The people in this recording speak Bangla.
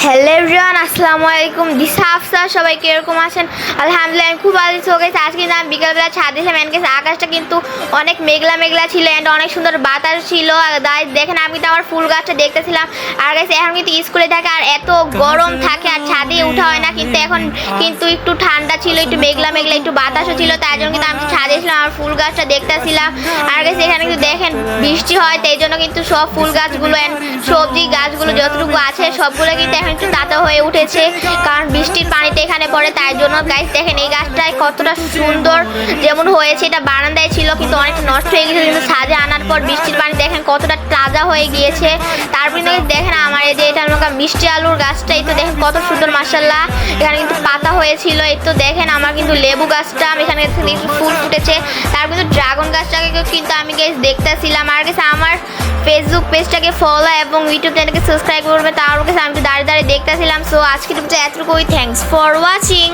হ্যালো এভরিওয়ান, আসসালামু আলাইকুম। দিশা আফসা, সবাই কীরকম আছেন? আলহামদুলিল্লাহ আমি খুব ভালো হয়ে গেছে। আজকে আমি বিকালবেলা ছাদে এসে মেন গেছে, আকাশটা কিন্তু অনেক মেঘলা মেঘলা ছিল অ্যান্ড অনেক সুন্দর বাতাস ছিল। দেখেন আমি তো আমার ফুল গাছটা দেখতেছিলাম। আর গেছে এখন কিন্তু স্কুলে থাকে আর এত গরম থাকে আর ছাদে উঠা হয় না, কিন্তু এখন কিন্তু একটু ঠান্ডা ছিল, একটু মেঘলা মেঘলা, একটু বাতাসও ছিল, তাই জন্য কিন্তু আমি ছাদে এসেছিলাম আমার ফুল গাছটা দেখতেছিলাম। আর গেছে এখানে কিন্তু দেখেন বৃষ্টি হয়, তাই জন্য কিন্তু সব ফুল গাছগুলো অ্যান্ড সবজি গাছগুলো যতটুকু আছে সবগুলো কিন্তু এখন একটু তাজা হয়ে উঠেছে, কারণ বৃষ্টির পানিতে এখানে পড়ে, তাই জন্য গাছ দেখেন এই গাছটায় কতটা সুন্দর যেমন হয়েছে। এটা বারান্দায় ছিল কিন্তু অনেকটা নষ্ট হয়ে গেছে, কিন্তু ছাদে আনার পর বৃষ্টির পানি দেখেন কতটা তাজা হয়ে গিয়েছে। তারপরে দেখেন আমার এই যে এটা মিষ্টি আলুর গাছটা, এই তো দেখেন কত সুন্দর মাশাআল্লাহ, এখানে কিন্তু পাতা হয়েছিল। এই তো দেখেন আমার কিন্তু লেবু গাছটা আমি এখানে ফুল ফুটেছে। তার কিন্তু ড্রাগন গাছটাকে কিন্তু আমি গাইস দেখতেছিলাম। আর গেছে আমার ফেসবুক পেজটাকে ফলো এবং ইউটিউব চ্যানেলকে সাবস্ক্রাইব করবে, তার কাছে আমি দাঁড়িয়ে দাঁড়িয়ে দেখতেছিলাম। সো আজকে তুমি এতটুকুই, থ্যাংকস ফর ওয়াচিং।